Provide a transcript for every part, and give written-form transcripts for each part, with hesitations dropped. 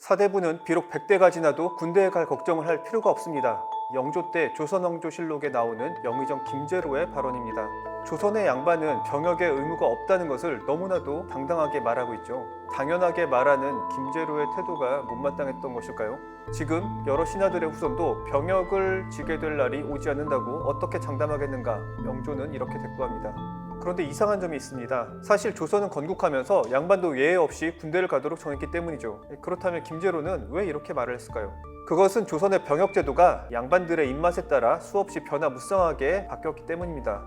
사대부는 비록 100대가 지나도 군대에 갈 걱정을 할 필요가 없습니다. 영조 때 조선왕조실록에 나오는 영의정 김제로의 발언입니다. 조선의 양반은 병역에 의무가 없다는 것을 너무나도 당당하게 말하고 있죠. 당연하게 말하는 김제로의 태도가 못마땅했던 것일까요? 지금 여러 신하들의 후손도 병역을 지게 될 날이 오지 않는다고 어떻게 장담하겠는가? 영조는 이렇게 대꾸합니다. 그런데 이상한 점이 있습니다. 사실 조선은 건국하면서 양반도 예외 없이 군대를 가도록 정했기 때문이죠. 그렇다면 김제로는 왜 이렇게 말을 했을까요? 그것은 조선의 병역제도가 양반들의 입맛에 따라 수없이 변화무쌍하게 바뀌었기 때문입니다.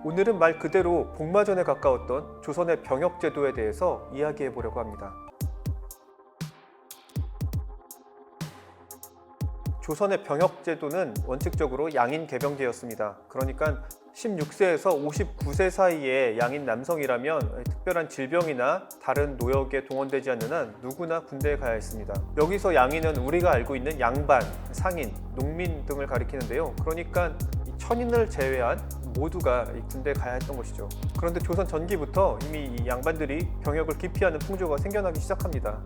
오늘은 말 그대로 복마전에 가까웠던 조선의 병역제도에 대해서 이야기해 보려고 합니다. 조선의 병역제도는 원칙적으로 양인 개병제였습니다. 그러니까 16세에서 59세 사이의 양인 남성이라면 특별한 질병이나 다른 노역에 동원되지 않는 한 누구나 군대에 가야 했습니다. 여기서 양인은 우리가 알고 있는 양반, 상인, 농민 등을 가리키는데요. 그러니까 천인을 제외한 모두가 군대에 가야 했던 것이죠. 그런데 조선 전기부터 이미 이 양반들이 병역을 기피하는 풍조가 생겨나기 시작합니다.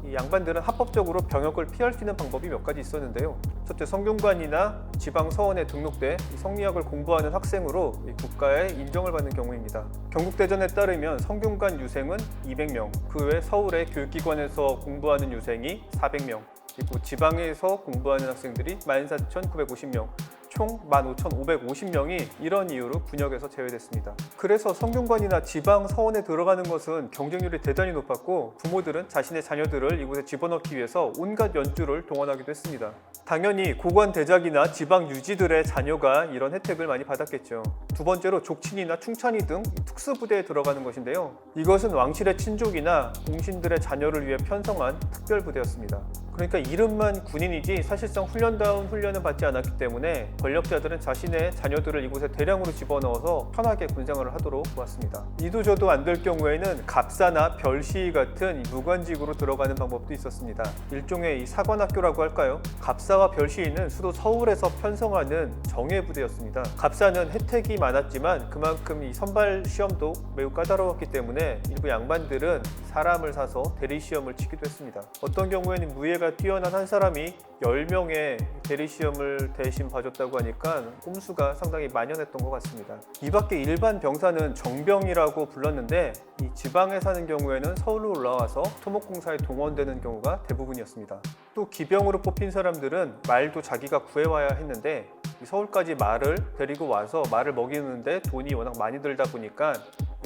이 양반들은 합법적으로 병역을 피할 수 있는 방법이 몇 가지 있었는데요. 첫째, 성균관이나 지방 서원에 등록돼 성리학을 공부하는 학생으로 국가의 인정을 받는 경우입니다. 경국대전에 따르면 성균관 유생은 200명, 그 외 서울의 교육기관에서 공부하는 유생이 400명, 그리고 지방에서 공부하는 학생들이 14,950명, 총 15,550명이 이런 이유로 군역에서 제외됐습니다. 그래서 성균관이나 지방 서원에 들어가는 것은 경쟁률이 대단히 높았고 부모들은 자신의 자녀들을 이곳에 집어넣기 위해서 온갖 연주를 동원하기도 했습니다. 당연히 고관 대작이나 지방 유지들의 자녀가 이런 혜택을 많이 받았겠죠. 두 번째로 족친이나 충찬이 등 특수부대에 들어가는 것인데요. 이것은 왕실의 친족이나 공신들의 자녀를 위해 편성한 특별부대였습니다. 그러니까 이름만 군인이지 사실상 훈련다운 훈련을 받지 않았기 때문에 권력자들은 자신의 자녀들을 이곳에 대량으로 집어넣어서 편하게 군생활을 하도록 도왔습니다. 이도저도 안 될 경우에는 갑사나 별시 같은 무관직으로 들어가는 방법도 있었습니다. 일종의 이 사관학교라고 할까요? 갑사와 별시는 수도 서울에서 편성하는 정예부대였습니다. 갑사는 혜택이 많았지만 그만큼 이 선발 시험도 매우 까다로웠기 때문에 일부 양반들은 사람을 사서 대리시험을 치기도 했습니다. 어떤 경우에는 무예가 뛰어난 한 사람이 10명의 대리시험을 대신 봐줬다고 하니까 꼼수가 상당히 만연했던 것 같습니다. 이 밖에 일반 병사는 정병이라고 불렀는데 이 지방에 사는 경우에는 서울로 올라와서 토목공사에 동원되는 경우가 대부분이었습니다. 또 기병으로 뽑힌 사람들은 말도 자기가 구해와야 했는데 서울까지 말을 데리고 와서 말을 먹이는데 돈이 워낙 많이 들다 보니까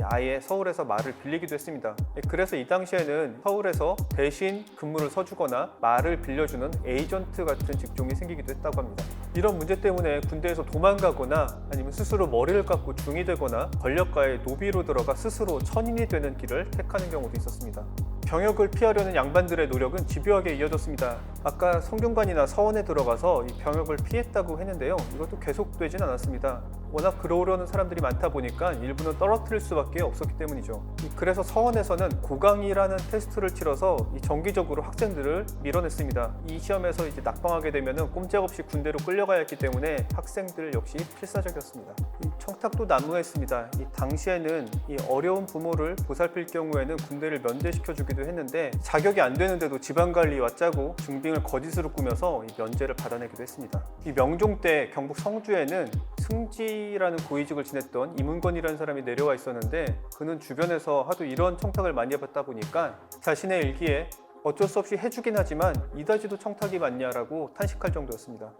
아예 서울에서 말을 빌리기도 했습니다. 그래서 이 당시에는 서울에서 대신 근무를 서주거나 말을 빌려주는 에이전트 같은 직종이 생기기도 했다고 합니다. 이런 문제 때문에 군대에서 도망가거나 아니면 스스로 머리를 깎고 중이 되거나 권력가의 노비로 들어가 스스로 천인이 되는 길을 택하는 경우도 있었습니다. 병역을 피하려는 양반들의 노력은 집요하게 이어졌습니다. 아까 성균관이나 서원에 들어가서 이 병역을 피했다고 했는데요. 이것도 계속되진 않았습니다. 워낙 들어오려는 사람들이 많다 보니까 일부는 떨어뜨릴 수밖에 없었기 때문이죠. 그래서 서원에서는 고강이라는 테스트를 치러서 정기적으로 학생들을 밀어냈습니다. 이 시험에서 이제 낙방하게 되면 꼼짝없이 군대로 끌려가야 했기 때문에 학생들 역시 필사적이었습니다. 청탁도 난무했습니다. 이 당시에는 이 어려운 부모를 보살필 경우에는 군대를 면제시켜주기도 했는데 자격이 안 되는데도 지방관리와 짜고 중빙을 거짓으로 꾸며서 면제를 받아내기도 했습니다. 이 명종 때 경북 성주에는 승지라는 고위직을 지냈던 이문건이라는 사람이 내려와 있었는데 그는 주변에서 하도 이런 청탁을 많이 해봤다 보니까 자신의 일기에 어쩔 수 없이 해주긴 하지만 이다지도 청탁이 많냐라고 탄식할 정도였습니다.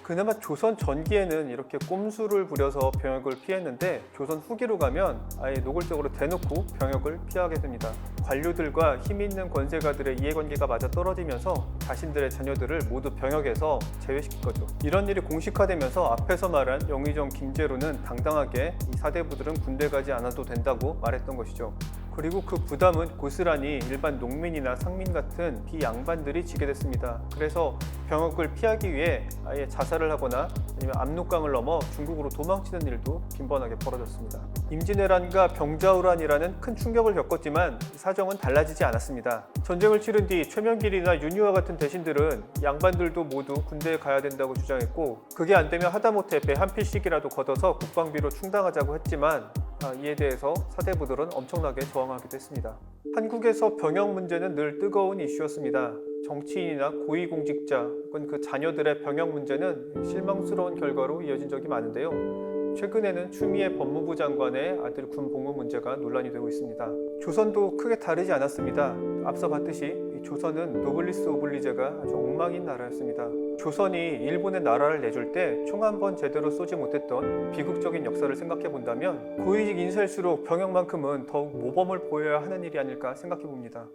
그나마 조선 전기에는 이렇게 꼼수를 부려서 병역을 피했는데 조선 후기로 가면 아예 노골적으로 대놓고 병역을 피하게 됩니다. 관료들과 힘 있는 권세가들의 이해관계가 맞아 떨어지면서 자신들의 자녀들을 모두 병역에서 제외시킬 거죠. 이런 일이 공식화되면서 앞에서 말한 영의정 김제로는 당당하게 이 사대부들은 군대 가지 않아도 된다고 말했던 것이죠. 그리고 그 부담은 고스란히 일반 농민이나 상민 같은 비양반들이 지게 됐습니다. 그래서 병역을 피하기 위해 아예 자살을 하거나 아니면 압록강을 넘어 중국으로 도망치는 일도 빈번하게 벌어졌습니다. 임진왜란과 병자호란이라는 큰 충격을 겪었지만 사정은 달라지지 않았습니다. 전쟁을 치른 뒤 최명길이나 윤유화 같은 대신들은 양반들도 모두 군대에 가야 된다고 주장했고 그게 안 되면 하다못해 배 한 필씩이라도 걷어서 국방비로 충당하자고 했지만 이에 대해서 사대부들은 엄청나게 저항하기도 했습니다. 한국에서 병역 문제는 늘 뜨거운 이슈였습니다. 정치인이나 고위공직자 혹은 그 자녀들의 병역 문제는 실망스러운 결과로 이어진 적이 많은데요. 최근에는 추미애 법무부 장관의 아들 군 복무 문제가 논란이 되고 있습니다. 조선도 크게 다르지 않았습니다. 앞서 봤듯이 조선은 노블리스 오블리제가 아주 엉망인 나라였습니다. 조선이 일본의 나라를 내줄 때 총 한 번 제대로 쏘지 못했던 비극적인 역사를 생각해 본다면 고위직 인사일수록 병역만큼은 더욱 모범을 보여야 하는 일이 아닐까 생각해 봅니다.